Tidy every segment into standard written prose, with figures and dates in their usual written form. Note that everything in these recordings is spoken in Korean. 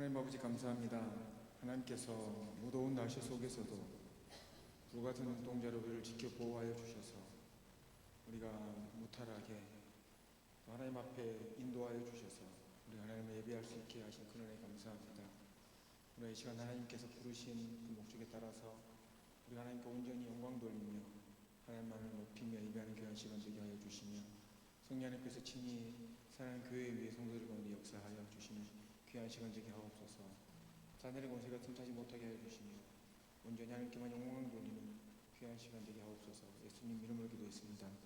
하나님 아버지 감사합니다. 하나님께서 무더운 날씨 속에서도 불같은 눈동자로 우리를 지켜 보호하여 주셔서 우리가 무탈하게 하나님 앞에 인도하여 주셔서 우리 하나님을 예배할 수 있게 하신 그 은혜에 감사합니다. 오늘 이 시간 하나님께서 부르신 그 목적에 따라서 우리 하나님께 온전히 영광 돌리며 하나님만을 높이며 예배하는 귀한 시간 되게 하여 주시며 성령 하나님께서 친히 사랑하는 교회 위에 성도들 가운데 역사하여 주시는 귀한 시간 되게 하옵소서. 자네의 권세가 틈타지 못하게 하여 주시며 온전히 하나님께만 영광을 돌리는 귀한 시간 되게 하옵소서. 예수님 이름으로 기도했습니다. 아멘.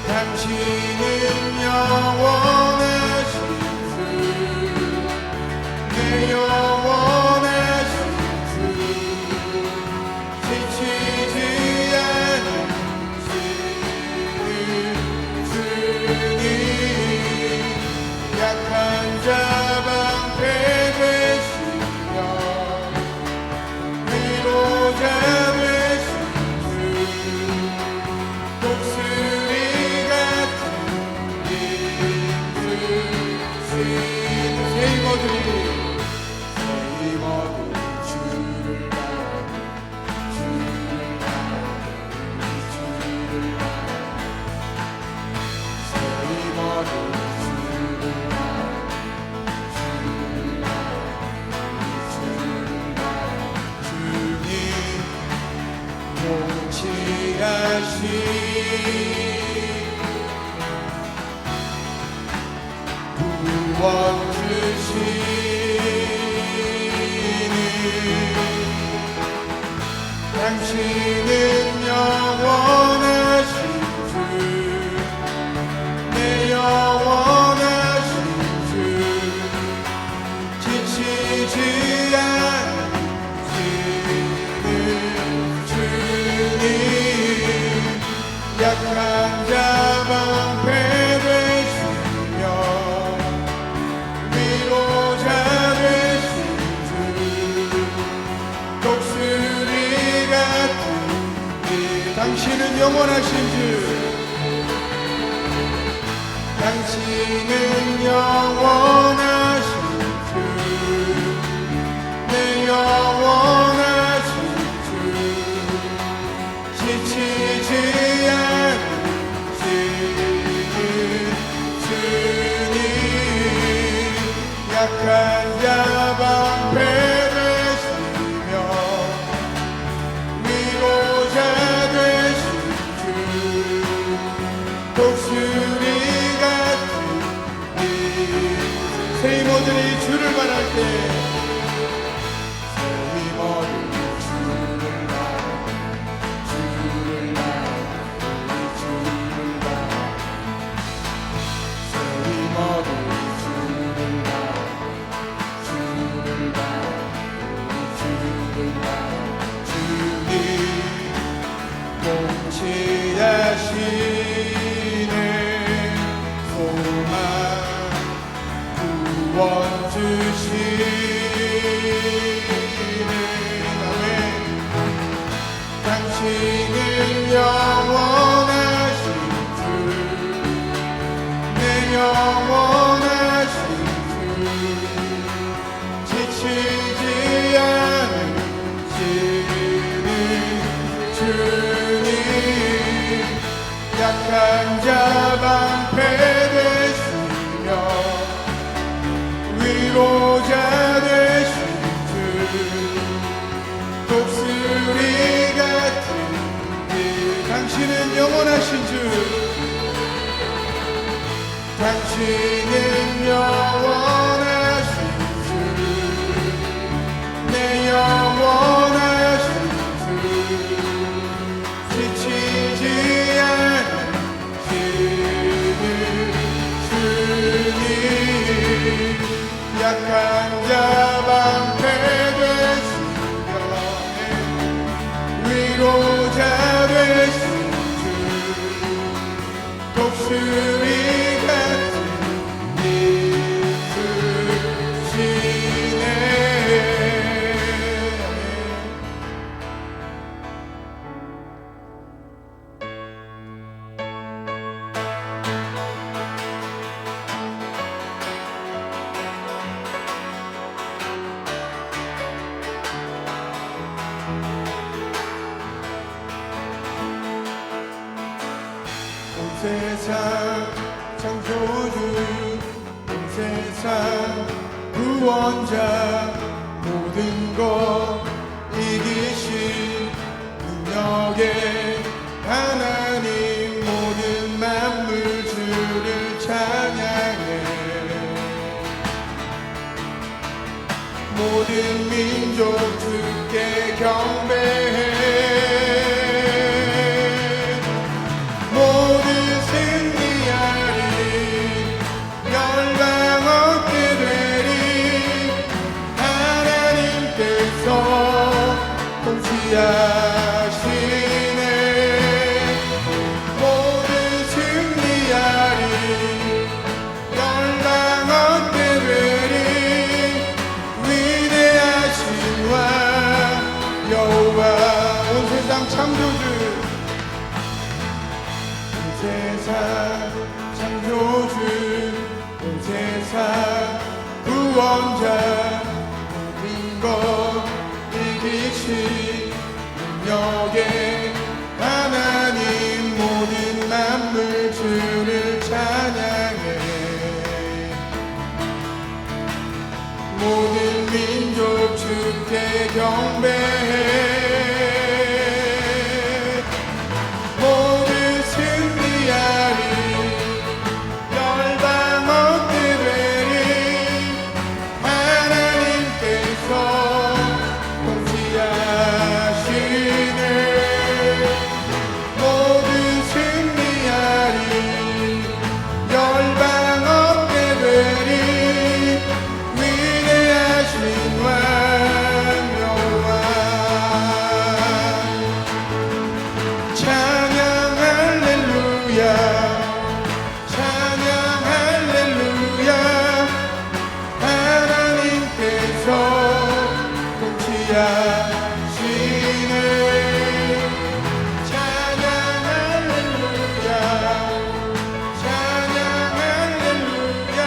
당신은 영원하신 주, 내 영원하신 주, 지치지 않는 주님, 약한 자 방패 되시며 위로자 되신 주, 독수리 구원 주시니 당신은 영원하신 주, 내 영원하신 주, 지치지 않으시는 주님, 약한 자 방패 되시며 위로자 되신 주, 독수리 같은 이 당신은 영원하신 주, 당신은 영원하신 주, 내 영원하신 주, 지치지 약한 자 방패 되시며 위로자 되신 주, 독수리 같은 이 세이모들이 주를 바랄 때 세이모들이 주를 바랄 세이모들이 통치하시네 소망 구원 주시네 아멘. 당신은 영원하신 주, 내 영원하신 주, 지치지 않는 주님, 약한 자 방패 되시며 위로자 되신 주, 독수리 같은 길 당신은 영원하신 주, 당신은 영원 세상 창조주 온 세상 구원자 모든 것 이기신 능력의 하나님 모든 만물 주를 찬양해 모든 민족 주께 경배해 모든 승리하리 열방 얻게 되리 하나님께서 통치하시네 모든 승리하리 열방 얻게 되리 위대하신 왕 여호와 온 세상 창조주 온 세상 창조주 온 세상 구원자 모든 것 이기신 능력의 하나님 모든 만물 주를 찬양해 모든 민족 주께 경배해 모든 승리하리 열방 얻게 되리 하나님께서 통치하시네 모든 승리하리 열방 얻게 되리 위대하신 왕 여호와 찬양 할렐루야 찬양 할렐루야 하나님께서 통치하시네 찬양 할렐루야 찬양 할렐루야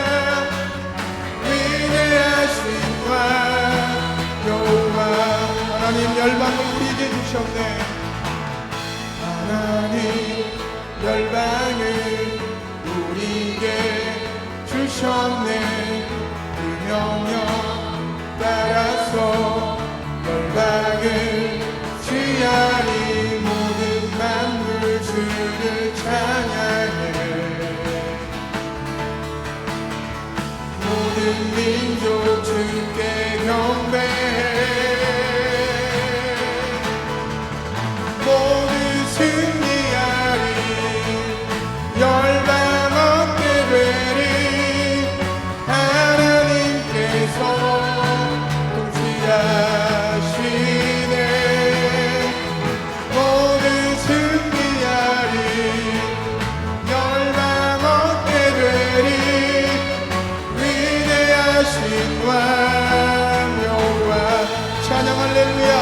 위대하신 왕 여호와 하나님 열방을 우리에게 주셨네 하나님 열방을 우리에게 주셨네 그 명령 따라서 열방을 취하리 모든 만물 주를 찬양해 모든 민족 주께 경배해 모든 승리하리 열방 얻게 되리 하나님께서 통치하시네 모든 승리하리 열방 얻게 되리 위대하신 왕 여호와 찬양 할렐루야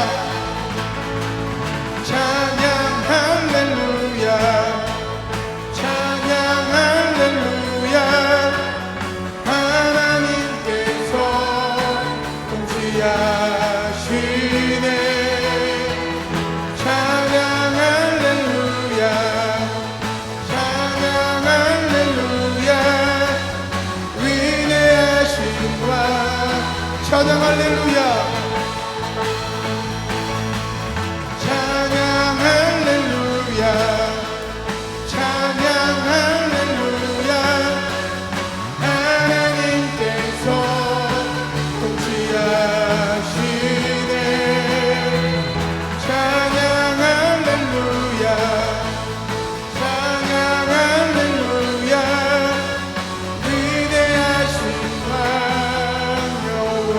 찬양 할렐루야 찬양 할렐루야 하나님께서 통치하시네 찬양 할렐루야 찬양 할렐루야 위대하신 왕 찬양 할렐루야 찬양 할렐루야 찬양 할렐루야 하나님께서 통치하시네 찬양 할렐루야 찬양 할렐루야 위대하신 왕 여호와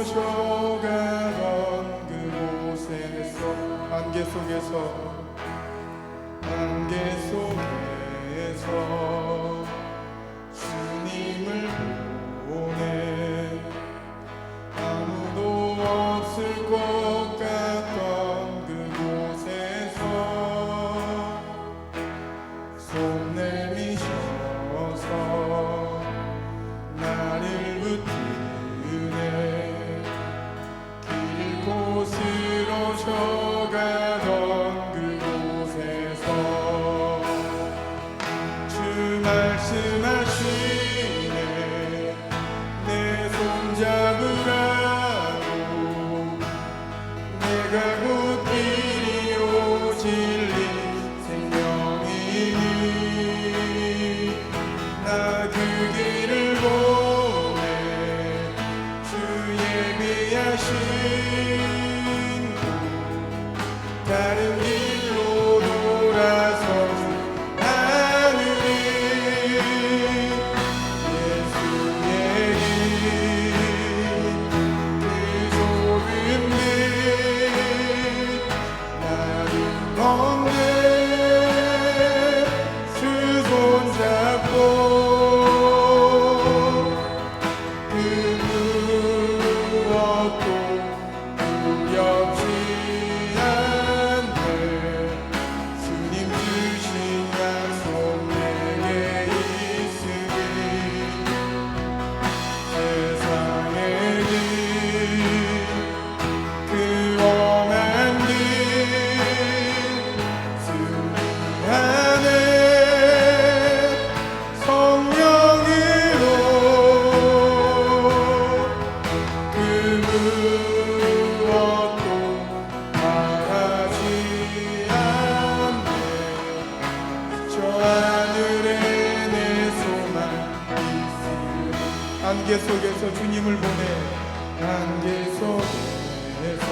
쉬어가던 그곳에서 안개 속에서 주님을 보내 아무도 없을 것 같던 그곳에서 손 내미셔서 나를 붙드네 길 곳으로 쉬어가던 그곳에서 주 말씀하시네 내 손잡으라고 내가 곧 길이요 진리 생명이니 나 그 길을 보내 주 예비하신 곳 다른 길로 돌아서지 않으리 예수의 길 그 좁은 길 나를 걷네 주 손잡고 그 무엇도 두렵지 않네 주님 주신 약속 내게 있으니 세상의 길 그 험한 길 승리하네 성령으로 그 무엇도 바라지 않네 저 하늘에 내 소망 있으니 안개 속에서 주님을 보내 안개 속에서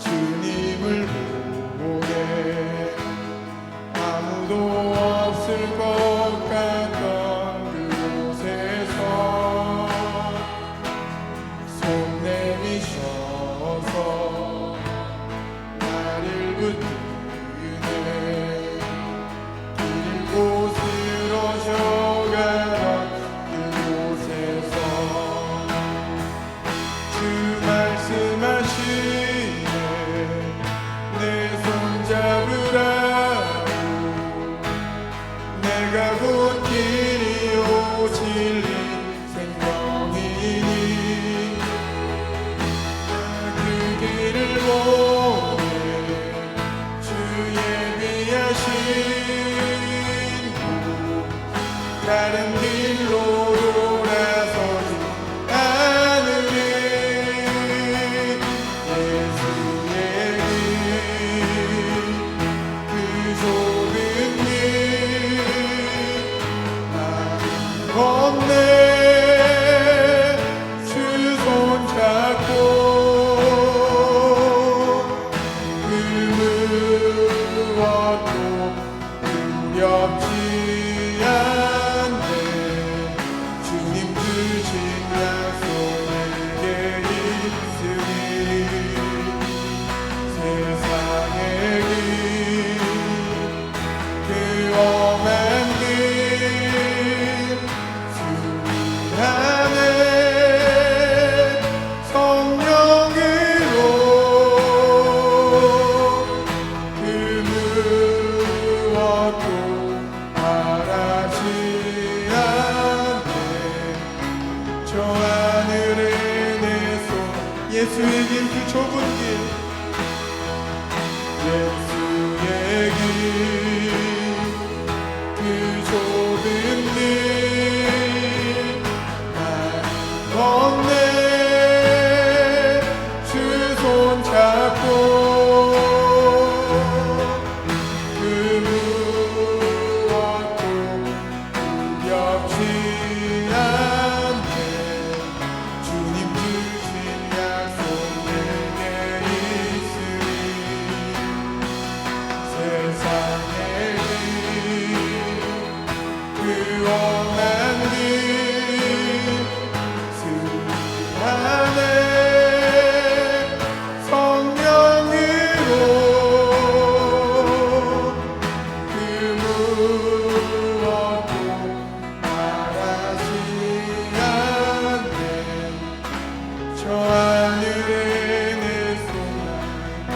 주님을 보내 아무도 없을 것 같던 그곳에서 손 내미셔서 나를 붙드네 길 곳으로 쉬어가던 그곳에서 주 말씀하시네 내 손잡으라고 내가 곧 길이요 진리 생명이니 그 길을 보내 주 예비하신 곳 다른 길로 돌아서지 않으리 예수의 길 그 좁은 길 나를 걷네 주 손잡고 그 무엇도 두렵지 않네 주님 주신 약속 내게 있으니 세상의 길 그 험한 길 승리하네 성령으로 그 무엇도 바라지 않네 저 하늘에 내 손 예수의 길 그 좁은 길 예수의 길 그 좁은 길 걷네 주 손잡고 그 무엇도 두렵지 않네 주님 주신 약속 내게 저 하늘에 내 소망.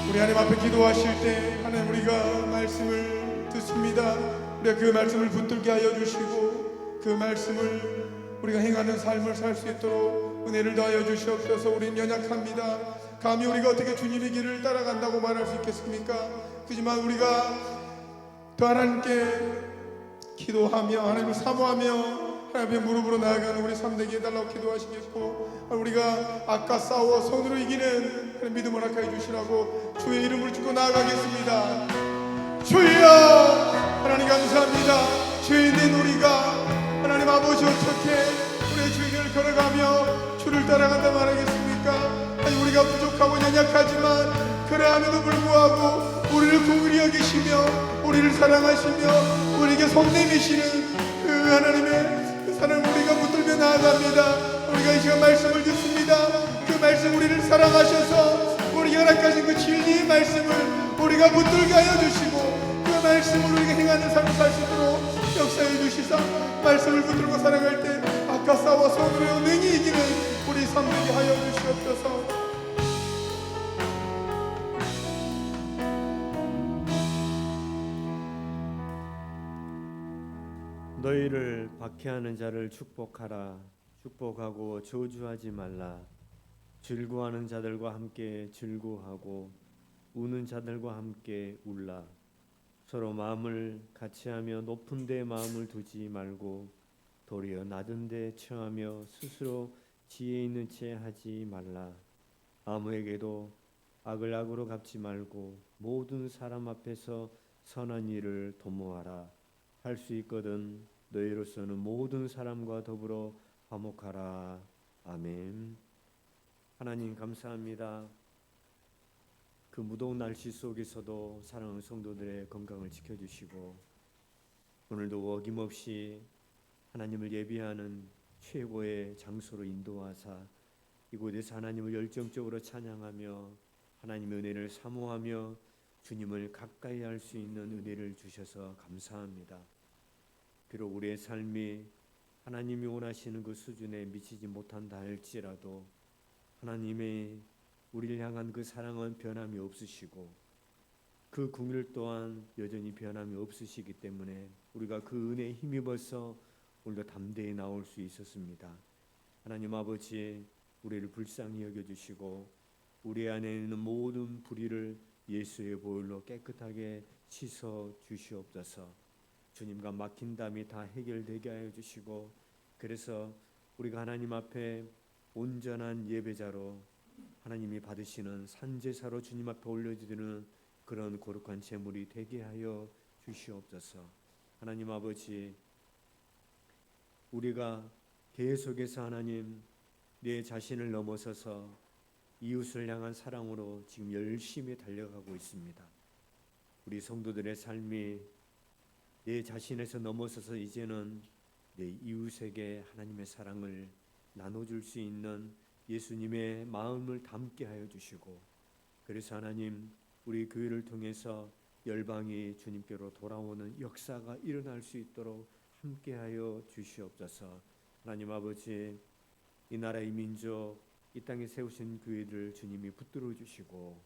우리 하나님 앞에 기도하실 때 하나님 우리가 말씀을 듣습니다. 우리가 그 말씀을 붙들게 하여 주시고 그 말씀을 우리가 행하는 삶을 살 수 있도록 은혜를 더하여 주시옵소서. 우리는 연약합니다. 감히 우리가 어떻게 주님의 길을 따라간다고 말할 수 있겠습니까? 그렇지만 우리가 또 하나님께 기도하며 하나님을 사모하며 하나님 앞에 무릎으로 나아가는 우리 삶 되게 해달라고 기도하시겠고, 우리가 아까 싸워 손으로 이기는 믿음을 허락하여 주시라고 주의 이름을 주고 나아가겠습니다. 주여 하나님 감사합니다. 죄인된 우리가 하나님 아버지 어떻게 우리의 주의 길을 걸어가며 주를 따라간다 말하겠습니까? 아니 우리가 부족하고 연약하지만 그러함에도 불구하고 우리를 긍휼히 여기시며 우리를 사랑하시며 우리에게 손 내미시는 그 하나님의 그 사랑을 우리가 붙들며 나아갑니다. 우리가 이 시간 말씀을 듣습니다. 그 말씀 우리를 사랑하셔서 우리에게 허락하신 그 진리의 말씀을 우리가 붙들게 하여 주시고 그 말씀을 우리가 행하는 삶을 살 수 있도록 역사해 주시사 말씀을 붙들고 살아갈 때 아까 싸워 손으로 능히 이기는 우리 삶 되게 하여 주시옵소서. 너희를 박해하는 자를 축복하라. 축복하고 저주하지 말라. 즐거워하는 자들과 함께 즐거워하고 우는 자들과 함께 울라. 서로 마음을 같이하며 높은 데 마음을 두지 말고 도리어 낮은 데 처하며 스스로 지혜 있는 채 하지 말라. 아무에게도 악을 악으로 갚지 말고 모든 사람 앞에서 선한 일을 도모하라. 할 수 있거든 너희로서는 모든 사람과 더불어 화목하라. 아멘. 하나님 감사합니다. 그 무더운 날씨 속에서도 사랑하는 성도들의 건강을 지켜주시고 오늘도 어김없이 하나님을 예배하는 최고의 장소로 인도하사 이곳에서 하나님을 열정적으로 찬양하며 하나님의 은혜를 사모하며 주님을 가까이 할 수 있는 은혜를 주셔서 감사합니다. 비록 우리의 삶이 하나님이 원하시는 그 수준에 미치지 못한다 할지라도 하나님의 우리를 향한 그 사랑은 변함이 없으시고 그 긍휼 또한 여전히 변함이 없으시기 때문에 우리가 그 은혜에 힘입어서 오늘도 담대히 나올 수 있었습니다. 하나님 아버지, 우리를 불쌍히 여겨주시고 우리 안에 있는 모든 불의를 예수의 보혈로 깨끗하게 씻어 주시옵소서. 주님과 막힌 담이 다 해결되게 하여 주시고 그래서 우리가 하나님 앞에 온전한 예배자로 하나님이 받으시는 산제사로 주님 앞에 올려드리는 그런 거룩한 제물이 되게 하여 주시옵소서. 하나님 아버지, 우리가 계속해서 하나님 내 자신을 넘어서서 이웃을 향한 사랑으로 지금 열심히 달려가고 있습니다. 우리 성도들의 삶이 내 자신에서 넘어서서 이제는 내 이웃에게 하나님의 사랑을 나눠줄 수 있는 예수님의 마음을 담게 하여 주시고 그래서 하나님 우리 교회를 통해서 열방이 주님께로 돌아오는 역사가 일어날 수 있도록 함께하여 주시옵소서. 하나님 아버지, 이 나라의 민족, 이 땅에 세우신 교회를 주님이 붙들어 주시고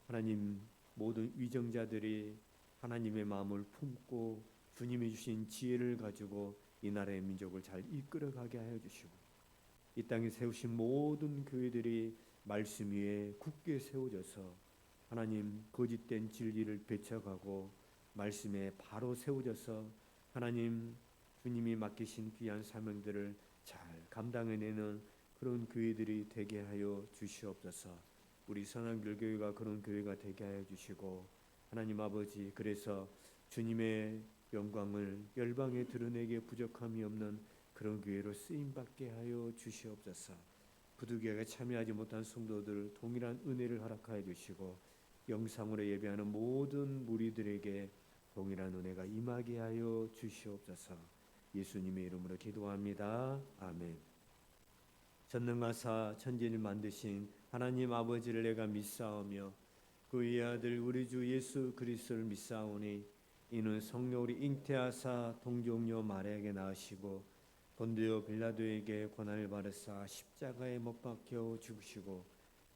하나님 모든 위정자들이 하나님의 마음을 품고 주님이 주신 지혜를 가지고 이 나라의 민족을 잘 이끌어가게 하여 주시고 이 땅에 세우신 모든 교회들이 말씀 위에 굳게 세워져서 하나님 거짓된 진리를 배척하고 말씀에 바로 세워져서 하나님 주님이 맡기신 귀한 사명들을 잘 감당해내는 그런 교회들이 되게 하여 주시옵소서. 우리 선한결교회가 그런 교회가 되게 하여 주시고 하나님 아버지, 그래서 주님의 영광을 열방에 드러내게 부족함이 없는 그런 교회로 쓰임받게 하여 주시옵소서. 부득이하게 참여하지 못한 성도들 동일한 은혜를 허락하여 주시고 영상으로 예배하는 모든 무리들에게 동일한 은혜가 임하게 하여 주시옵소서. 예수님의 이름으로 기도합니다. 아멘. 전능하사 천지를 만드신 하나님 아버지를 내가 믿사오며 그의 아들 우리 주 예수 그리스도를 믿사오니 이는 성령 우리 잉태하사 동정녀 마리아에게 낳으시고 본디오 빌라도에게 고난을 받으사 십자가에 못 박혀 죽으시고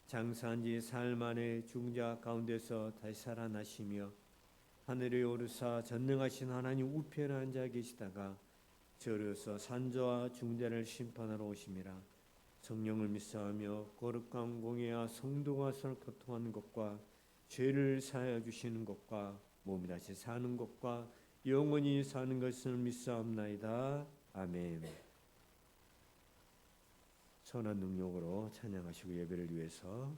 장사한 지 사흘 만에 죽은 자 가운데서 다시 살아나시며 하늘에 오르사 전능하신 하나님 우편에 앉아 계시다가 저리서 산자와 중자를 심판하러 오심이라. 성령을 믿사하며 거룩한 공예와 성도가 서로 교통하는 것과 죄를 사하여 주시는 것과 몸이 다시 사는 것과 영원히 사는 것을 믿사옵나이다. 아멘. 선한 능력으로 찬양하시고 예배를 위해서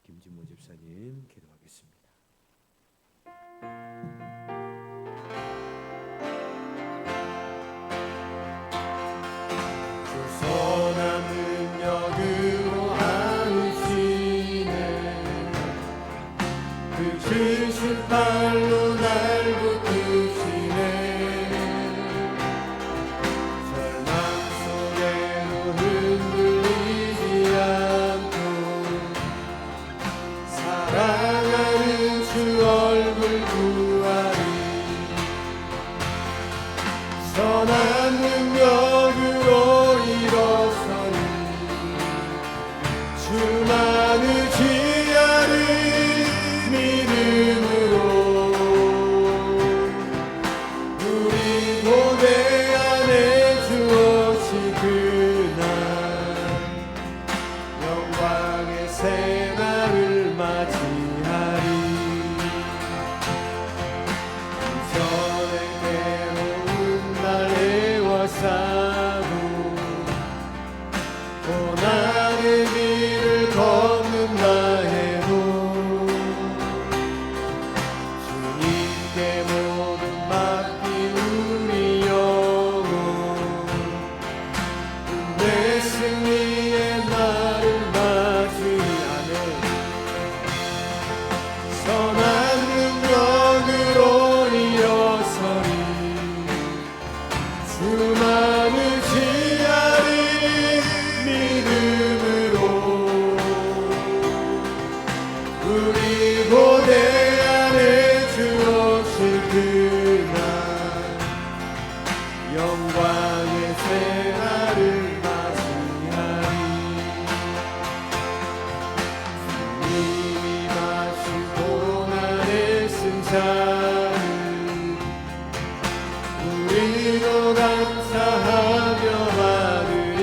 김진모 집사님 기도하겠습니다. 선한 능력으로 안으시네 그 크신 팔로 날 붙드시네 절망 속에도 흔들리지 않고 사랑하는 주 얼굴 구하리 선한 능력으로 일어서니 주만을 지하를 믿음으로 우리 고대 안에 주어진 그날 영광의 새날을 맞이하리 이전의 괴로운 날 애워싸고 고난의 길을 걷는다 해도 주님께 모든 맡긴 우리 영혼 내 승리의 날을 맞이하네 선한 능력으로 일어서리 주만을 지하리 믿음으로 우리 고대 안에 주오실 그날 영광의 새날을 맞이하리 주님이 마신 고난의 승자를 우리도 감사하며 받으리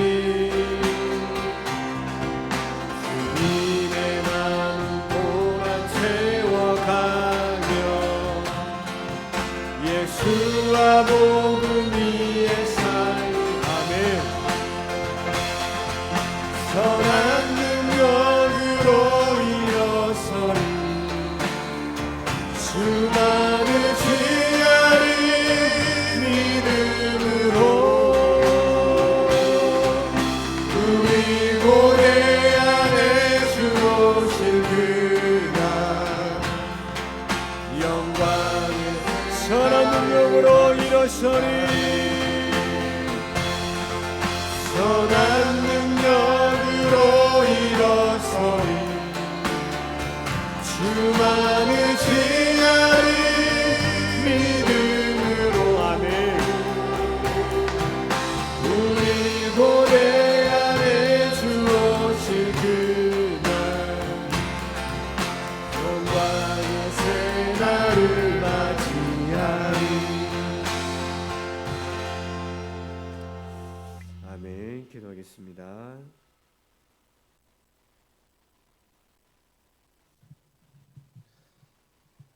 주님의 마음 고난 채워가며 예수와 복음 위에 살리 아멘 선한 능력으로 일어서리 주만을 지하리 믿음으로 우리 고대 안에 주오실 그날 영광의 선한 능력으로 일어서리 선한 능력으로 일어서리 주만을 지하리 믿음으로 아멘 우리 고대 안에 주오실 그날 영광의 새날을 맞이하리 아멘. 기도하겠습니다.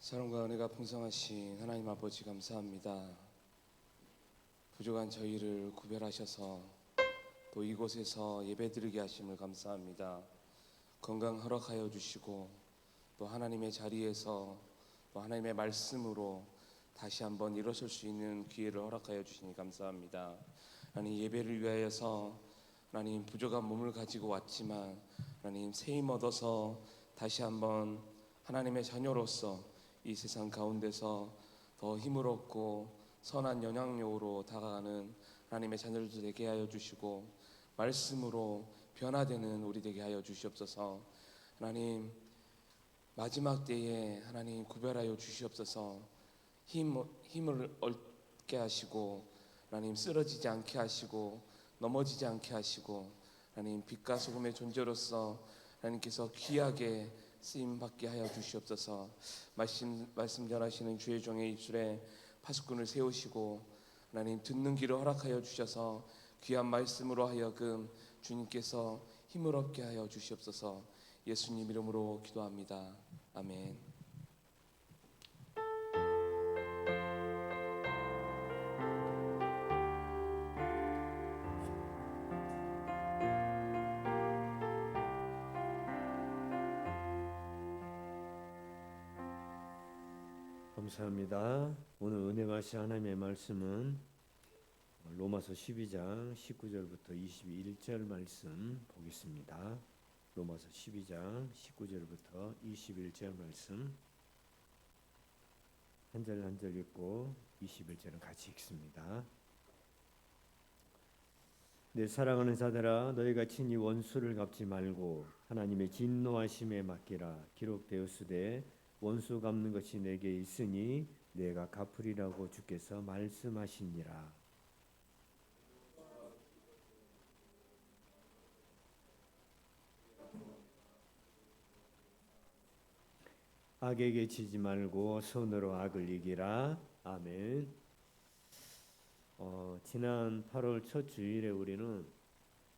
사랑과 은혜가 풍성하신 하나님 아버지 감사합니다. 부족한 저희를 구별하셔서 또 이곳에서 예배드리게 하심을 감사합니다. 건강 허락하여 주시고 또 하나님의 자리에서 또 하나님의 말씀으로 다시 한번 일어설 수 있는 기회를 허락하여 주시니 감사합니다. 하나님 예배를 위하여서 하나님 부족한 몸을 가지고 왔지만 하나님 새 힘 얻어서 다시 한번 하나님의 자녀로서 이 세상 가운데서 더 힘을 얻고 선한 영향력으로 다가가는 하나님의 자녀들 되게 하여 주시고 말씀으로 변화되는 우리 되게 하여 주시옵소서. 하나님 마지막 때에 하나님 구별하여 주시옵소서. 힘을 얻게 하시고 하나님 쓰러지지 않게 하시고 넘어지지 않게 하시고 하나님 빛과 소금의 존재로서 하나님께서 귀하게 쓰임 받게 하여 주시옵소서. 말씀 전하시는 주의 종의 입술에 파수꾼을 세우시고 하나님 듣는 귀를 허락하여 주셔서 귀한 말씀으로 하여금 주님께서 힘을 얻게 하여 주시옵소서. 예수님 이름으로 기도합니다. 아멘. 감사합니다. 오늘 은혜가시 하나님의 말씀은 로마서 12장 19절부터 21절 말씀 보겠습니다. 로마서 12장 19절부터 21절 말씀 한 절 한 절 읽고 21절은 같이 읽습니다. 내 사랑하는 자들아, 너희가 친히 원수를 갚지 말고 하나님의 진노하심에 맡기라. 기록되었으되 원수 갚는 것이 내게 있으니 내가 갚으리라고 주께서 말씀하시니라. 악에게 지지 말고 선으로 악을 이기라. 아멘. 지난 8월 첫 주일에 우리는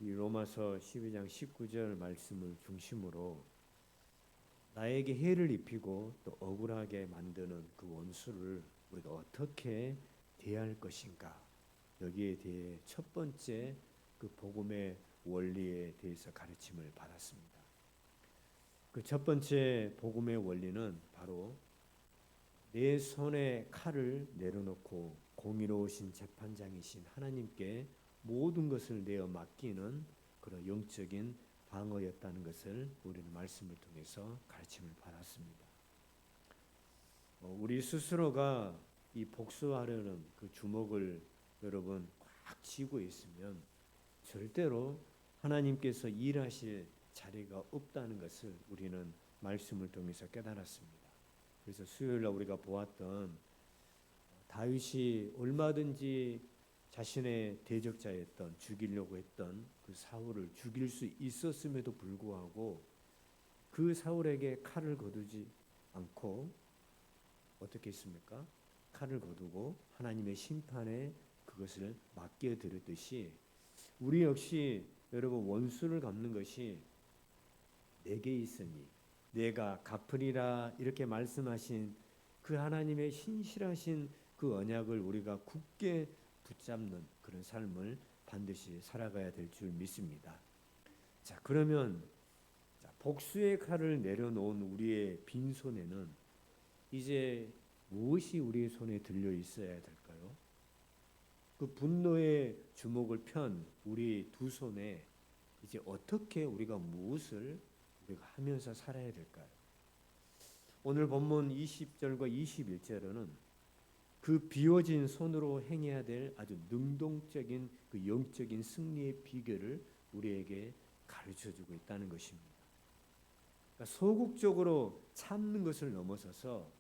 이 로마서 12장 19절 말씀을 중심으로 나에게 해를 입히고 또 억울하게 만드는 그 원수를 우리가 어떻게 대할 것인가, 여기에 대해 첫 번째 그 복음의 원리에 대해서 가르침을 받았습니다. 그 첫 번째 복음의 원리는 바로 내 손에 칼을 내려놓고 공의로우신 재판장이신 하나님께 모든 것을 내어 맡기는 그런 영적인 방어였다는 것을 우리는 말씀을 통해서 가르침을 받았습니다. 우리 스스로가 이 복수하려는 그 주먹을 여러분 꽉 쥐고 있으면 절대로 하나님께서 일하실 자리가 없다는 것을 우리는 말씀을 통해서 깨달았습니다. 그래서 수요일날 우리가 보았던 다윗이 얼마든지 자신의 대적자였던, 죽이려고 했던 그 사울을 죽일 수 있었음에도 불구하고 그 사울에게 칼을 거두지 않고 어떻게 했습니까? 칼을 거두고 하나님의 심판에 그것을 맡겨드렸듯이 우리 역시 여러분 원수를 갚는 것이 내게 있으니 내가 갚으리라 이렇게 말씀하신 그 하나님의 신실하신 그 언약을 우리가 굳게 붙잡는 그런 삶을 반드시 살아가야 될 줄 믿습니다. 자, 그러면 복수의 칼을 내려놓은 우리의 빈손에는 이제 무엇이 우리의 손에 들려 있어야 될까요? 그 분노의 주먹을 편 우리 두 손에 이제 어떻게 우리가 무엇을 우리가 하면서 살아야 될까요? 오늘 본문 20절과 21절에는 그 비워진 손으로 행해야 될 아주 능동적인 그 영적인 승리의 비결을 우리에게 가르쳐주고 있다는 것입니다. 그러니까 소극적으로 참는 것을 넘어서서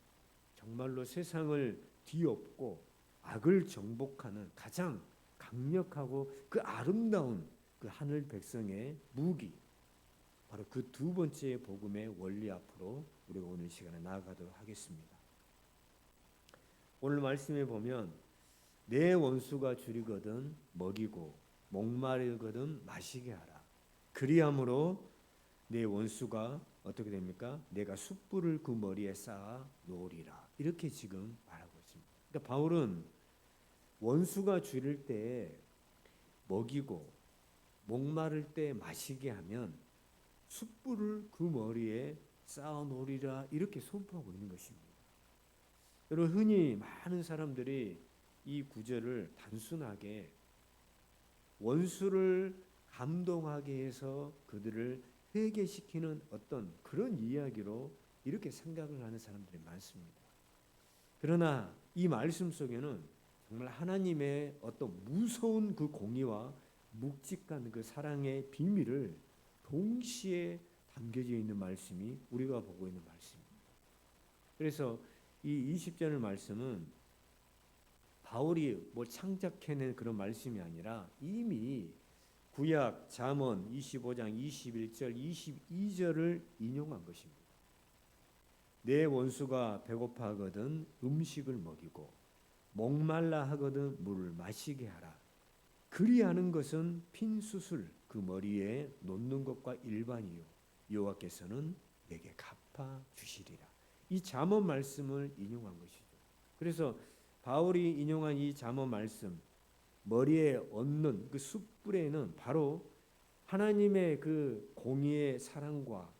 정말로 세상을 뒤엎고 악을 정복하는 가장 강력하고 그 아름다운 그 하늘 백성의 무기, 바로 그 두 번째 복음의 원리 앞으로 우리가 오늘 시간에 나아가도록 하겠습니다. 오늘 말씀에 보면 내 원수가 줄이거든 먹이고 목마르거든 마시게 하라. 그리함으로 내 원수가 어떻게 됩니까? 내가 숯불을 그 머리에 쌓아 놓으리라. 이렇게 지금 말하고 있습니다. 그러니까 바울은 원수가 줄일 때 먹이고 목마를 때 마시게 하면 숯불을 그 머리에 쌓아 놓으리라 이렇게 선포하고 있는 것입니다. 여러분, 흔히 많은 사람들이 이 구절을 단순하게 원수를 감동하게 해서 그들을 회개시키는 어떤 그런 이야기로 이렇게 생각을 하는 사람들이 많습니다. 그러나 이 말씀 속에는 정말 하나님의 어떤 무서운 그 공의와 묵직한 그 사랑의 비밀을 동시에 담겨져 있는 말씀이 우리가 보고 있는 말씀입니다. 그래서 이 20절 말씀은 바울이 뭐 창작해낸 그런 말씀이 아니라 이미 구약 잠언 25장 21절 22절을 인용한 것입니다. 내 원수가 배고파하거든 음식을 먹이고 목말라 하거든 물을 마시게 하라. 그리하는 것은 핀 수술 그 머리에 놓는 것과 일반이요 여호와께서는 내게 갚아 주시리라. 이 잠언 말씀을 인용한 것이죠. 그래서 바울이 인용한 이 잠언 말씀, 머리에 얹는 그 숯불에는 바로 하나님의 그 공의의 사랑과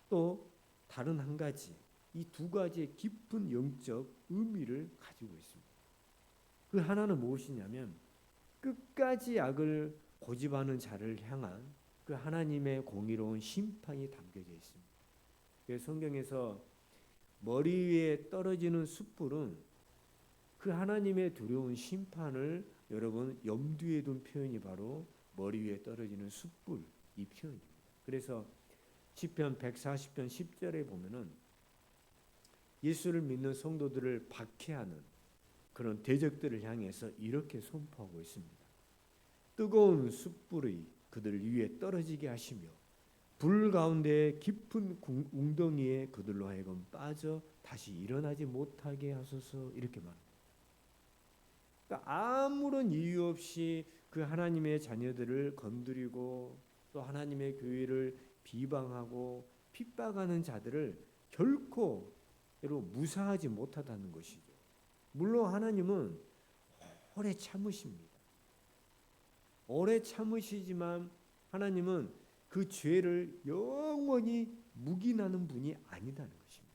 또 다른 한 가지, 이 두 가지의 깊은 영적 의미를 가지고 있습니다. 그 하나는 무엇이냐면 끝까지 악을 고집하는 자를 향한 그 하나님의 공의로운 심판이 담겨져 있습니다. 그래서 성경에서 머리 위에 떨어지는 숯불은 그 하나님의 두려운 심판을 여러분 염두에 둔 표현이 바로 머리 위에 떨어지는 숯불 이 표현입니다. 그래서 시편 140편 10절에 보면은 예수를 믿는 성도들을 박해하는 그런 대적들을 향해서 이렇게 선포하고 있습니다. 뜨거운 숯불이 그들 위에 떨어지게 하시며 불 가운데 깊은 웅덩이에 그들로 하여금 빠져 다시 일어나지 못하게 하소서 이렇게 말합니다. 그러니까 아무런 이유 없이 그 하나님의 자녀들을 건드리고 또 하나님의 교회를 비방하고 핍박하는 자들을 결코 무사하지 못하다는 것이죠. 물론 하나님은 오래 참으십니다. 오래 참으시지만 하나님은 그 죄를 영원히 묵인하는 분이 아니다는 것입니다.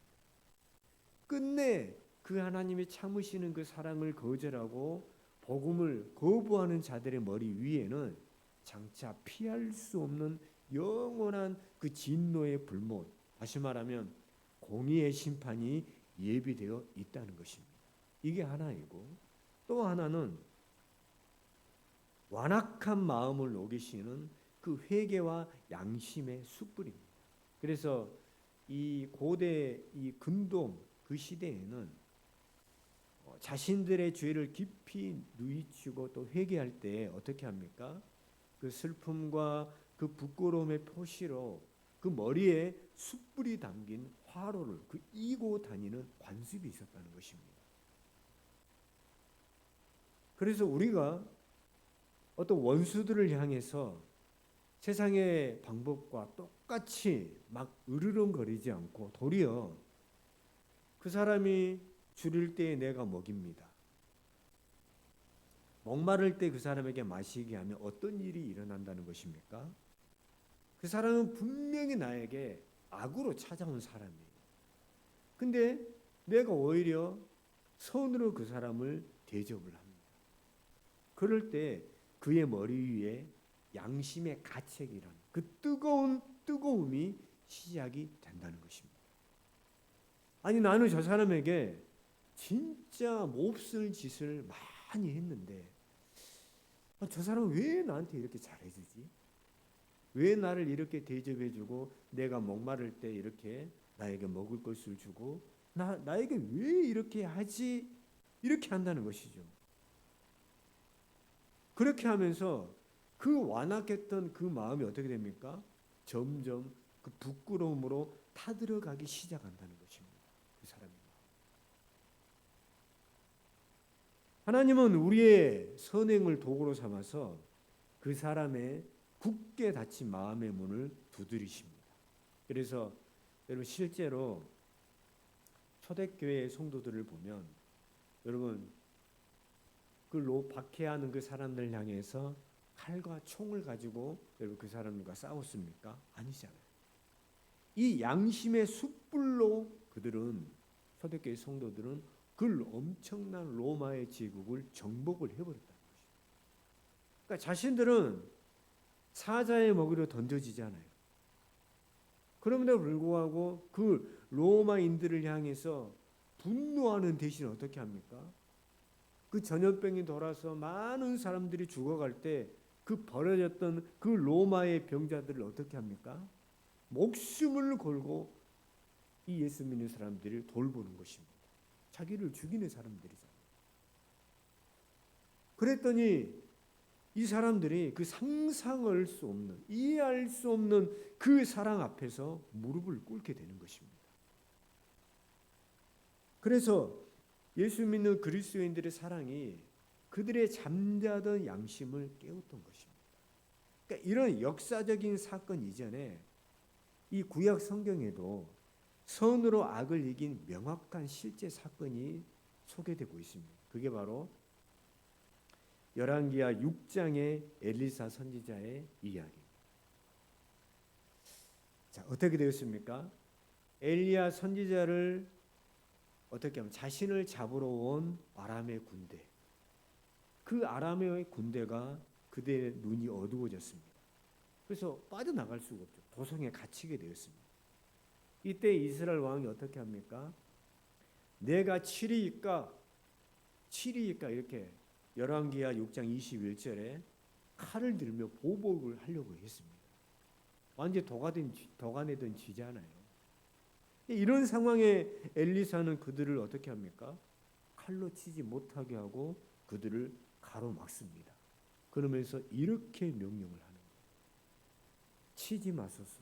끝내 그 하나님이 참으시는 그 사랑을 거절하고 복음을 거부하는 자들의 머리 위에는 장차 피할 수 없는 영원한 그 진노의 불못, 다시 말하면 공의의 심판이 예비되어 있다는 것입니다. 이게 하나이고 또 하나는 완악한 마음을 녹이시는 그 회개와 양심의 숯불입니다. 그래서 이 고대 이 근동 그 시대에는 자신들의 죄를 깊이 누이치고 또 회개할 때 어떻게 합니까? 그 슬픔과 그 부끄러움의 표시로 그 머리에 숯불이 담긴 화로를 그 이고 다니는 관습이 있었다는 것입니다. 그래서 우리가 어떤 원수들을 향해서 세상의 방법과 똑같이 막 으르렁거리지 않고 도리어 그 사람이 줄일 때에 내가 먹입니다. 목마를 때 그 사람에게 마시게 하면 어떤 일이 일어난다는 것입니까? 그 사람은 분명히 나에게 악으로 찾아온 사람이에요. 근데 내가 오히려 선으로 그 사람을 대접을 합니다. 그럴 때 그의 머리 위에 양심의 가책이라는 그 뜨거움이 시작이 된다는 것입니다. 아니 나는 저 사람에게 진짜 몹쓸 짓을 많이 했는데 저 사람은 왜 나한테 이렇게 잘해주지? 왜 나를 이렇게 대접해주고 내가 목마를 때 이렇게 나에게 먹을 것을 주고 나에게 왜 이렇게 하지? 이렇게 한다는 것이죠. 그렇게 하면서 그 완악했던 그 마음이 어떻게 됩니까? 점점 그 부끄러움으로 타들어가기 시작한다는 것입니다. 그 사람이. 하나님은 우리의 선행을 도구로 삼아서 그 사람의 굳게 닫힌 마음의 문을 두드리십니다. 그래서 여러분 실제로 초대교회 성도들을 보면 여러분 그 박해하는 그 사람들 향해서 칼과 총을 가지고 여러분 그 사람들과 싸웠습니까? 아니잖아요. 이 양심의 숯불로 그들은 초대교회 성도들은 그 엄청난 로마의 제국을 정복을 해버렸다는 것입니다. 그러니까 자신들은 사자의 먹이로 던져지잖아요. 그럼에도 불구하고 그 로마인들을 향해서 분노하는 대신 어떻게 합니까? 그 전염병이 돌아서 많은 사람들이 죽어갈 때 그 벌어졌던 그 로마의 병자들을 어떻게 합니까? 목숨을 걸고 이 예수 믿는 사람들을 돌보는 것입니다. 자기를 죽이는 사람들이잖아요. 그랬더니 이 사람들이 그 상상할 수 없는, 이해할 수 없는 그 사랑 앞에서 무릎을 꿇게 되는 것입니다. 그래서 예수 믿는 그리스도인들의 사랑이 그들의 잠자던 양심을 깨웠던 것입니다. 그러니까 이런 역사적인 사건 이전에 이 구약 성경에도 선으로 악을 이긴 명확한 실제 사건이 소개되고 있습니다. 그게 바로 열왕기하 6장의 엘리사 선지자의 이야기입니다. 자, 어떻게 되었습니까? 엘리야 선지자를 어떻게 하면 자신을 잡으러 온 아람의 군대, 그 아람의 군대가 그들의 눈이 어두워졌습니다. 그래서 빠져나갈 수가 없죠. 도성에 갇히게 되었습니다. 이때 이스라엘 왕이 어떻게 합니까? 내가 치리이까 이렇게 열왕기하 6장 21절에 칼을 들며 보복을 하려고 했습니다. 완전 도가 내던 쥐잖아요. 이런 상황에 엘리사는 그들을 어떻게 합니까? 칼로 치지 못하게 하고 그들을 가로막습니다. 그러면서 이렇게 명령을 하는 거예요. 치지 마소서.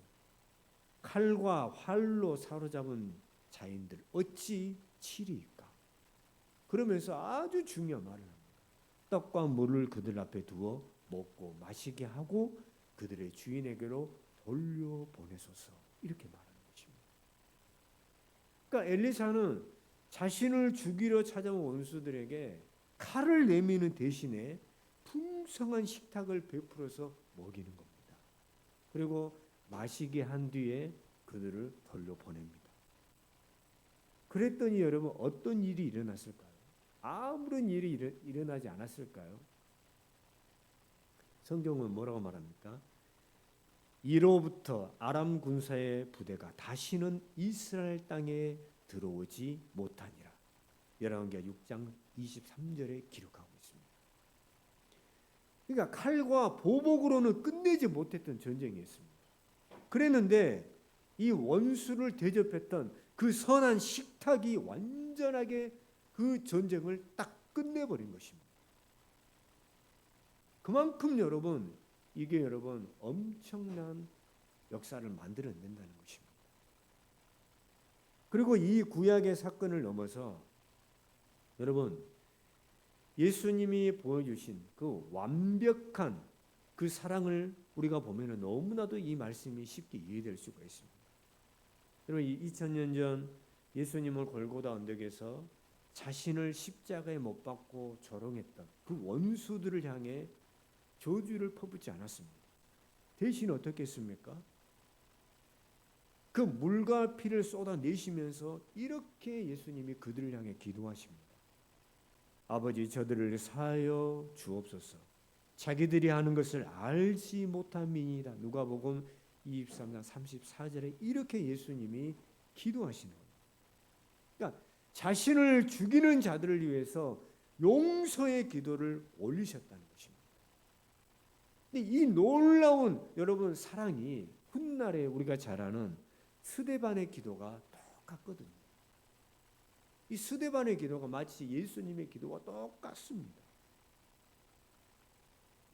칼과 활로 사로잡은 자인들 어찌 치리이까? 그러면서 아주 중요한 말을 합니다. 떡과 물을 그들 앞에 두어 먹고 마시게 하고 그들의 주인에게로 돌려보내소서. 이렇게 말하는 것입니다. 그러니까 엘리사는 자신을 죽이려 찾아온 원수들에게 칼을 내미는 대신에 풍성한 식탁을 베풀어서 먹이는 겁니다. 그리고 마시게 한 뒤에 그들을 돌려보냅니다. 그랬더니 여러분 어떤 일이 일어났을까요? 아무런 일이 일어나지 않았을까요? 성경은 뭐라고 말합니까? 이로부터 아람 군사의 부대가 다시는 이스라엘 땅에 들어오지 못하니라. 열왕기하 6장 23절에 기록하고 있습니다. 그러니까 칼과 보복으로는 끝내지 못했던 전쟁이었습니다. 그랬는데 이 원수를 대접했던 그 선한 식탁이 완전하게 그 전쟁을 딱 끝내버린 것입니다. 그만큼 여러분 이게 여러분 엄청난 역사를 만들어낸다는 것입니다. 그리고 이 구약의 사건을 넘어서 여러분 예수님이 보여주신 그 완벽한 그 사랑을 우리가 보면은 너무나도 이 말씀이 쉽게 이해될 수가 있습니다. 여러분 2000년 전 예수님을 골고다 언덕에서 자신을 십자가에 못 박고 조롱했던 그 원수들을 향해 저주를 퍼붓지 않았습니다. 대신 어떻게 했습니까? 그 물과 피를 쏟아내시면서 이렇게 예수님이 그들을 향해 기도하십니다. 아버지 저들을 사하여 주옵소서. 자기들이 하는 것을 알지 못함이니이다. 누가복음 23장 34절에 이렇게 예수님이 기도하시는 겁니다. 그러니까 자신을 죽이는 자들을 위해서 용서의 기도를 올리셨다는 것입니다. 근데 이 놀라운 여러분 사랑이 훗날에 우리가 잘 아는 스데반의 기도가 똑같거든요. 이 스데반의 기도가 마치 예수님의 기도와 똑같습니다.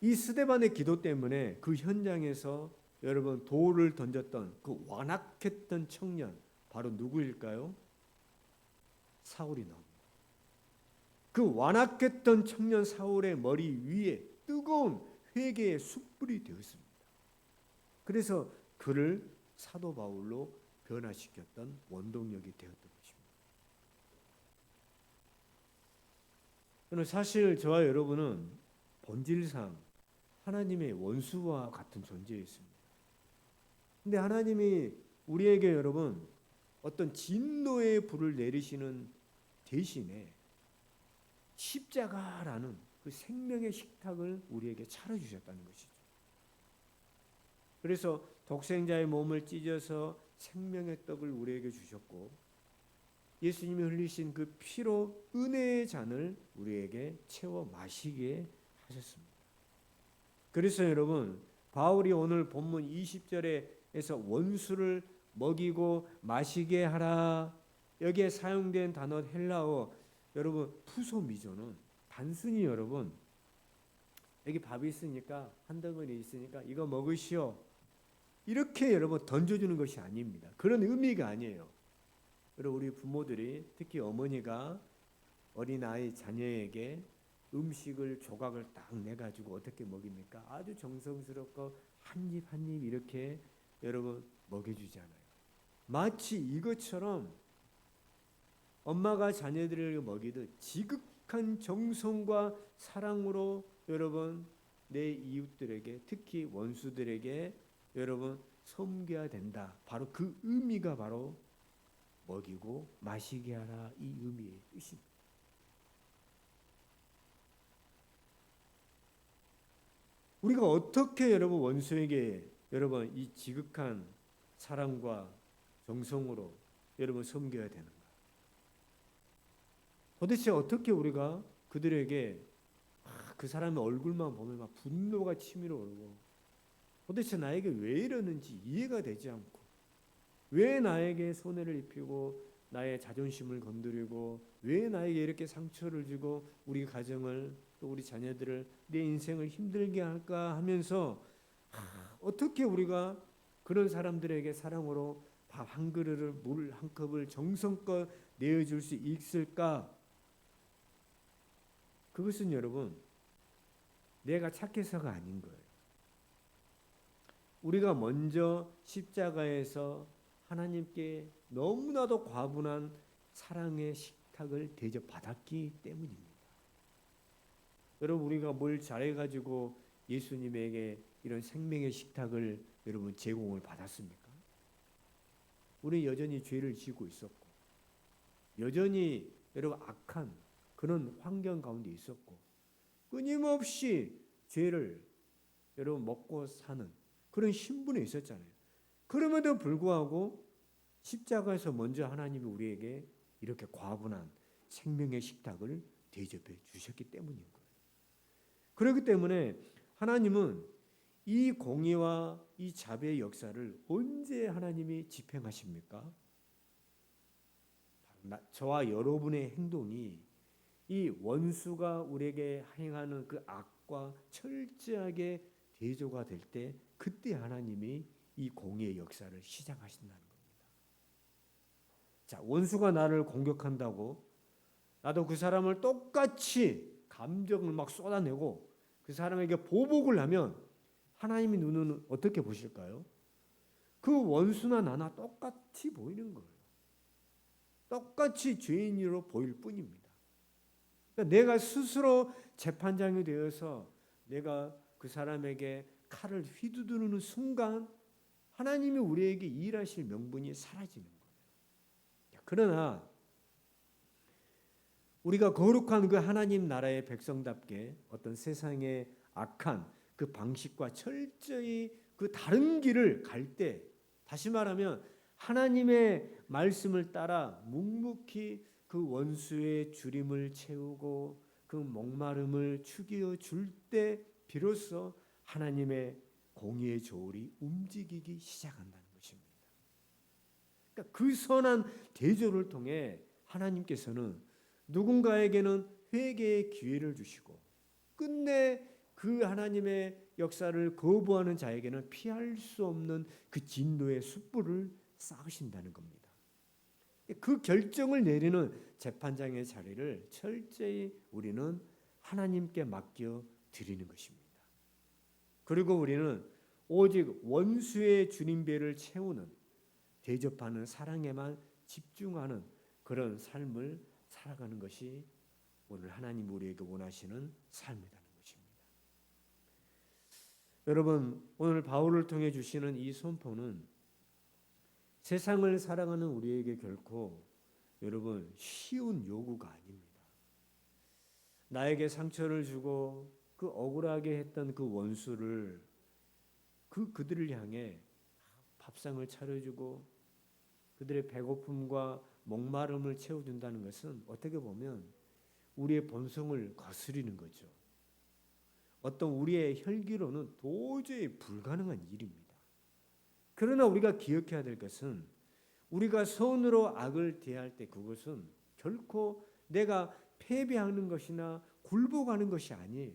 이 스데반의 기도 때문에 그 현장에서 여러분 돌을 던졌던 그 완악했던 청년 바로 누구일까요? 사울이 나옵니다. 그 완악했던 청년 사울의 머리 위에 뜨거운 회개의 숯불이 되었습니다. 그래서 그를 사도 바울로 변화시켰던 원동력이 되었던 것입니다. 사실 저와 여러분은 본질상 하나님의 원수와 같은 존재였습니다. 근데 하나님이 우리에게 여러분 어떤 진노의 불을 내리시는 대신에 십자가라는 그 생명의 식탁을 우리에게 차려주셨다는 것이죠. 그래서 독생자의 몸을 찢어서 생명의 떡을 우리에게 주셨고 예수님이 흘리신 그 피로 은혜의 잔을 우리에게 채워 마시게 하셨습니다. 그래서 여러분 바울이 오늘 본문 20절에서 원수를 먹이고 마시게 하라 여기에 사용된 단어 헬라어 여러분 푸소미조는 단순히 여러분 여기 밥이 있으니까 한 덩어리 있으니까 이거 먹으시오. 이렇게 여러분 던져주는 것이 아닙니다. 그런 의미가 아니에요. 여러분 우리 부모들이 특히 어머니가 어린아이 자녀에게 음식을 조각을 딱 내가지고 어떻게 먹입니까? 아주 정성스럽고 한 입 한 입 이렇게 여러분 먹여주잖아요. 마치 이것처럼 엄마가 자녀들에게 먹이듯 지극한 정성과 사랑으로 여러분 내 이웃들에게 특히 원수들에게 여러분 섬겨야 된다. 바로 그 의미가 바로 먹이고 마시게 하라 이 의미의 뜻입니다. 우리가 어떻게 여러분 원수에게 여러분 이 지극한 사랑과 정성으로 여러분 섬겨야 되는가? 도대체 어떻게 우리가 그들에게 그 사람의 얼굴만 보면 막 분노가 치밀어 오르고 도대체 나에게 왜 이러는지 이해가 되지 않고 왜 나에게 손해를 입히고 나의 자존심을 건드리고 왜 나에게 이렇게 상처를 주고 우리 가정을 또 우리 자녀들을 내 인생을 힘들게 할까 하면서 어떻게 우리가 그런 사람들에게 사랑으로 밥 한 그릇을 물 한 컵을 정성껏 내어줄 수 있을까? 그것은 여러분 내가 착해서가 아닌 거예요. 우리가 먼저 십자가에서 하나님께 너무나도 과분한 사랑의 식탁을 대접받았기 때문입니다. 여러분 우리가 뭘 잘해가지고 예수님에게 이런 생명의 식탁을 여러분 제공을 받았습니까? 우리 여전히 죄를 지고 있었고 여전히 여러분 악한 그런 환경 가운데 있었고 끊임없이 죄를 여러분 먹고 사는 그런 신분에 있었잖아요. 그럼에도 불구하고 십자가에서 먼저 하나님이 우리에게 이렇게 과분한 생명의 식탁을 대접해 주셨기 때문인 거예요. 그렇기 때문에 하나님은 이 공의와 이 자비의 역사를 언제 하나님이 집행하십니까? 저와 여러분의 행동이 이 원수가 우리에게 행하는 그 악과 철저하게 대조가 될 때 그때 하나님이 이 공의의 역사를 시작하신다는 겁니다. 자, 원수가 나를 공격한다고 나도 그 사람을 똑같이 감정을 막 쏟아내고 그 사람에게 보복을 하면 하나님의 눈은 어떻게 보실까요? 그 원수나 나나 똑같이 보이는 거예요. 똑같이 죄인으로 보일 뿐입니다. 그러니까 내가 스스로 재판장이 되어서 내가 그 사람에게 칼을 휘두르는 순간 하나님이 우리에게 일하실 명분이 사라지는 거예요. 그러나 우리가 거룩한 그 하나님 나라의 백성답게 어떤 세상의 악한 그 방식과 철저히 그 다른 길을 갈 때 다시 말하면 하나님의 말씀을 따라 묵묵히 그 원수의 주림을 채우고 그 목마름을 축여 줄 때 비로소 하나님의 공의의 조울이 움직이기 시작한다는 것입니다. 그러니까 그 선한 대조를 통해 하나님께서는 누군가에게는 회개의 기회를 주시고 끝내 그 하나님의 역사를 거부하는 자에게는 피할 수 없는 그 진노의 숯불을 쌓으신다는 겁니다. 그 결정을 내리는 재판장의 자리를 철저히 우리는 하나님께 맡겨 드리는 것입니다. 그리고 우리는 오직 원수의 주님배를 채우는 대접하는 사랑에만 집중하는 그런 삶을 살아가는 것이 오늘 하나님 우리에게 원하시는 삶이라는 것입니다. 여러분 오늘 바울을 통해 주시는 이 선포는 세상을 사랑하는 우리에게 결코 여러분 쉬운 요구가 아닙니다. 나에게 상처를 주고 그 억울하게 했던 그 원수를 그들을 향해 밥상을 차려주고 그들의 배고픔과 목마름을 채워준다는 것은 어떻게 보면 우리의 본성을 거스리는 거죠. 어떤 우리의 혈기로는 도저히 불가능한 일입니다. 그러나 우리가 기억해야 될 것은 우리가 선으로 악을 대할 때 그것은 결코 내가 패배하는 것이나 굴복하는 것이 아니에요.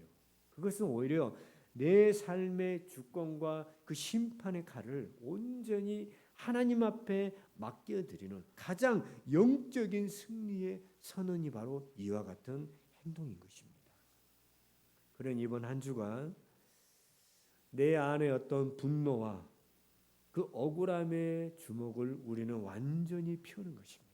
그것은 오히려 내 삶의 주권과 그 심판의 칼을 온전히 하나님 앞에 맡겨드리는 가장 영적인 승리의 선언이 바로 이와 같은 행동인 것입니다. 그러니 이번 한 주간 내 안에 어떤 분노와 그 억울함의 주먹을 우리는 완전히 펴는 것입니다.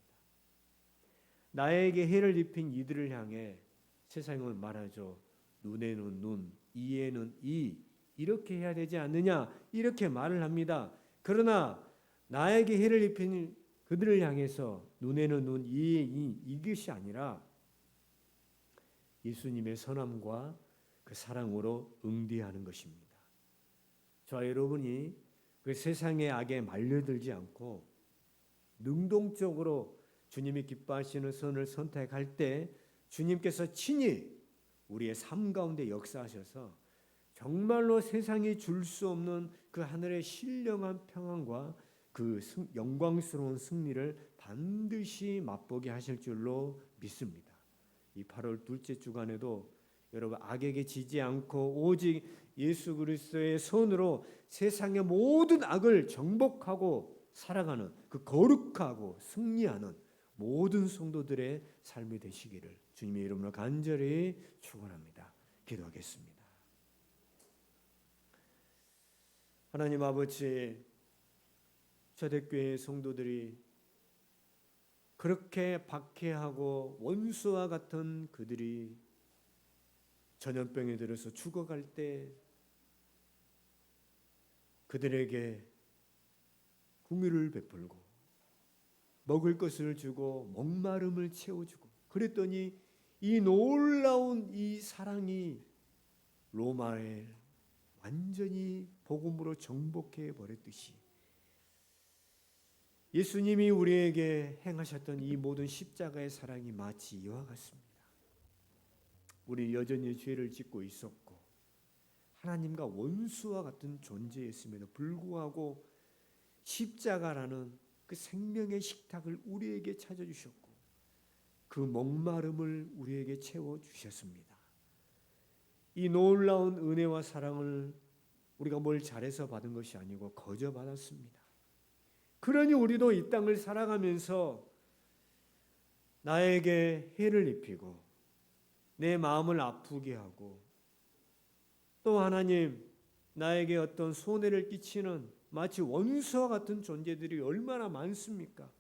나에게 해를 입힌 이들을 향해 세상은 말하죠. 눈에는 눈, 이에는 이, 이렇게 해야 되지 않느냐, 이렇게 말을 합니다. 그러나 나에게 해를 입힌 그들을 향해서 눈에는 눈, 이에 이, 이것이 아니라 예수님의 선함과 그 사랑으로 응대하는 것입니다. 저와 여러분이 그 세상의 악에 말려들지 않고 능동적으로 주님이 기뻐하시는 선을 선택할 때 주님께서 친히 우리의 삶 가운데 역사하셔서 정말로 세상이 줄 수 없는 그 하늘의 신령한 평안과 그 영광스러운 승리를 반드시 맛보게 하실 줄로 믿습니다. 이 8월 둘째 주간에도 여러분 악에게 지지 않고 오직 예수 그리스도의 손으로 세상의 모든 악을 정복하고 살아가는 그 거룩하고 승리하는 모든 성도들의 삶이 되시기를 주님의 이름으로 간절히 축원합니다. 기도하겠습니다. 하나님 아버지, 초대교회 성도들이 그렇게 박해하고 원수와 같은 그들이 전염병에 들어서 죽어갈 때 그들에게 긍휼을 베풀고 먹을 것을 주고 목마름을 채워주고 그랬더니 이 놀라운 이 사랑이 로마에 완전히 복음으로 정복해 버렸듯이 예수님이 우리에게 행하셨던 이 모든 십자가의 사랑이 마치 이와 같습니다. 우리 여전히 죄를 짓고 있었고 하나님과 원수와 같은 존재였음에도 불구하고 십자가라는 그 생명의 식탁을 우리에게 찾아주셨고 그 목마름을 우리에게 채워주셨습니다. 이 놀라운 은혜와 사랑을 우리가 뭘 잘해서 받은 것이 아니고 거저 받았습니다. 그러니 우리도 이 땅을 살아가면서 나에게 해를 입히고 내 마음을 아프게 하고 또 하나님 나에게 어떤 손해를 끼치는 마치 원수와 같은 존재들이 얼마나 많습니까?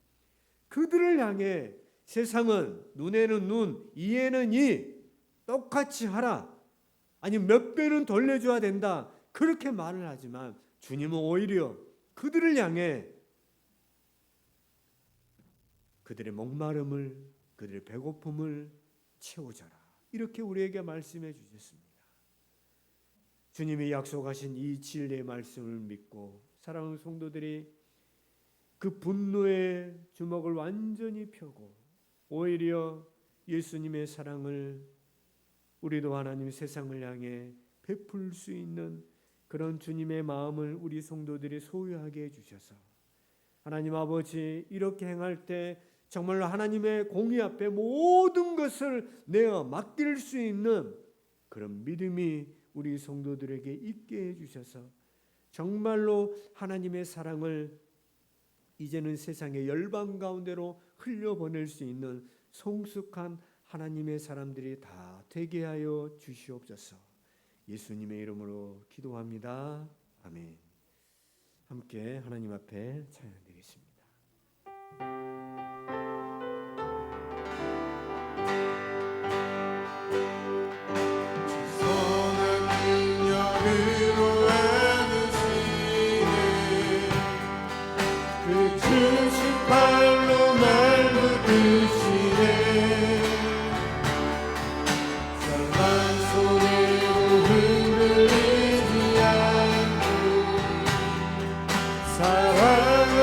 그들을 향해 세상은 눈에는 눈, 이에는 이, 똑같이 하라. 아니 몇 배는 돌려줘야 된다. 그렇게 말을 하지만 주님은 오히려 그들을 향해 그들의 목마름을, 그들의 배고픔을 채워줘라. 이렇게 우리에게 말씀해 주셨습니다. 주님이 약속하신 이 진리의 말씀을 믿고 사랑하는 성도들이 그 분노의 주먹을 완전히 펴고 오히려 예수님의 사랑을 우리도 하나님 세상을 향해 베풀 수 있는 그런 주님의 마음을 우리 성도들이 소유하게 해주셔서 하나님 아버지 이렇게 행할 때 정말로 하나님의 공의 앞에 모든 것을 내어 맡길 수 있는 그런 믿음이 우리 성도들에게 있게 해주셔서 정말로 하나님의 사랑을 이제는 세상의 열방 가운데로 흘려보낼 수 있는 성숙한 하나님의 사람들이 다 되게 하여 주시옵소서. 예수님의 이름으로 기도합니다. 아멘. 함께 하나님 앞에 찬양드리겠습니다. 발로 날 붙드시네 선한 손으로 흔들리지 않고 사랑하는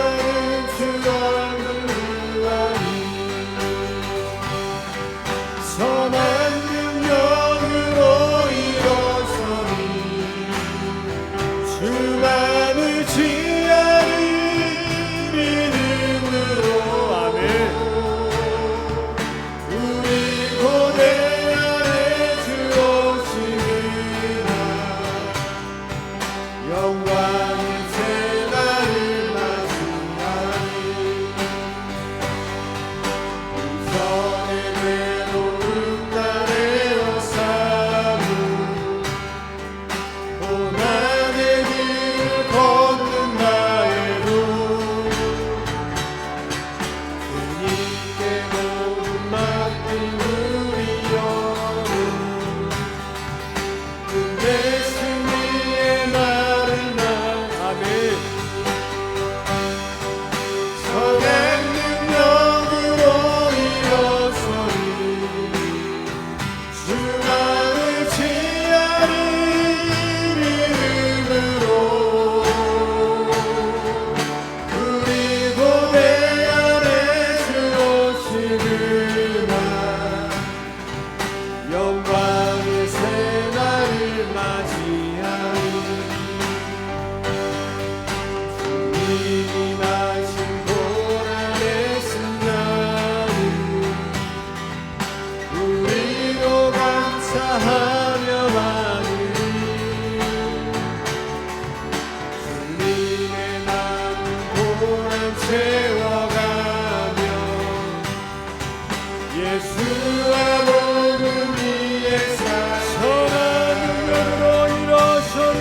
주님이 마신 고난의 승리를 우리도 감사하며 받으리. 주님의 남은 고난 채워가며 예수와 복음 위에 선한 능력으로 일어서리.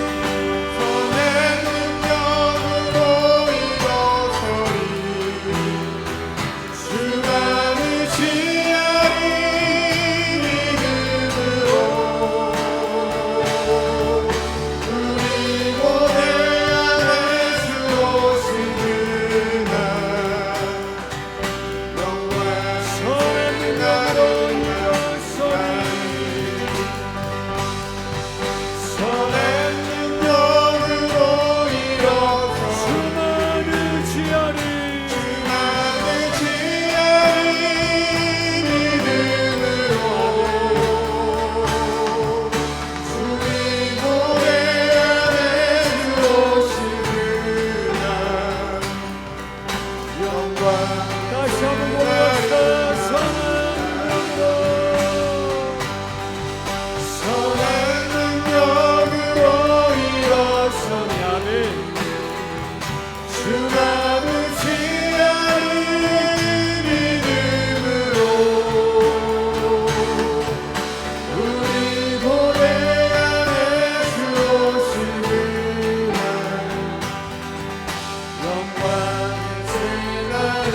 다시 한번 고백합시다. 선한 능력으로 일어서니 아멘. 주가 무지하는 믿음으로 우리 고대 안에 주 오시는 영광의 세날을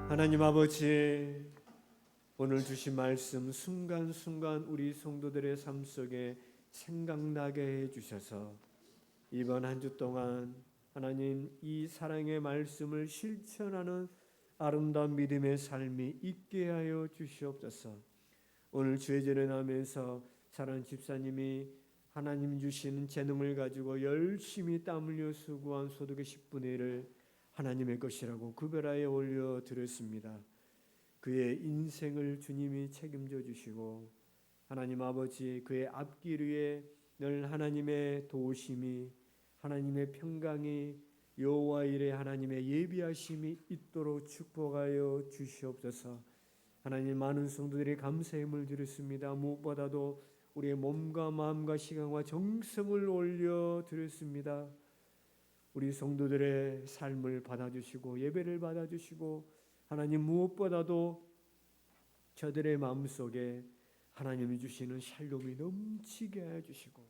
하나님 아버지, 오늘 주신 말씀 순간순간 우리 성도들의 삶 속에 생각나게 해주셔서 이번 한 주 동안 하나님 이 사랑의 말씀을 실천하는 아름다운 믿음의 삶이 있게 하여 주시옵소서. 오늘 주의 제를 하면서 사랑하는 집사님이 하나님 주시는 재능을 가지고 열심히 땀 흘려 수고한 소득의 10분의 1을 하나님의 것이라고 구별하여 올려드렸습니다. 그의 인생을 주님이 책임져 주시고 하나님 아버지 그의 앞길 위에 늘 하나님의 도우심이 하나님의 평강이 여호와 일에 하나님의 예비하심이 있도록 축복하여 주시옵소서. 하나님 많은 성도들이 감사의 힘을 드렸습니다. 무엇보다도 우리의 몸과 마음과 시간과 정성을 올려드렸습니다. 우리 성도들의 삶을 받아주시고 예배를 받아주시고 하나님 무엇보다도 저들의 마음속에 하나님이 주시는 샬롬이 넘치게 해주시고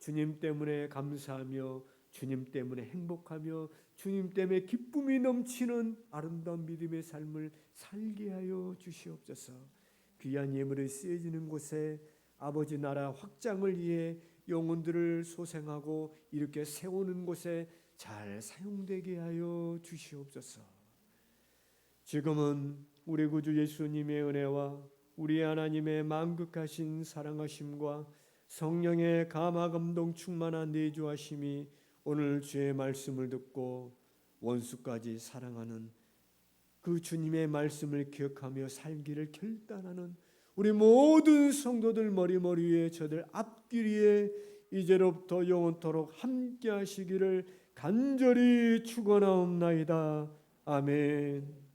주님 때문에 감사하며 주님 때문에 행복하며 주님 때문에 기쁨이 넘치는 아름다운 믿음의 삶을 살게 하여 주시옵소서. 귀한 예물이 쓰여지는 곳에 아버지 나라 확장을 위해 영혼들을 소생하고 이렇게 세우는 곳에 잘 사용되게 하여 주시옵소서. 지금은 우리 구주 예수님의 은혜와 우리 하나님의 만극하신 사랑하심과 성령의 감화감동 충만한 내주하심이 오늘 주의 말씀을 듣고 원수까지 사랑하는 그 주님의 말씀을 기억하며 살기를 결단하는 우리 모든 성도들 머리 위에 저들 앞길 위에 이제로부터 영원토록 함께 하시기를 간절히 축원하옵나이다. 아멘.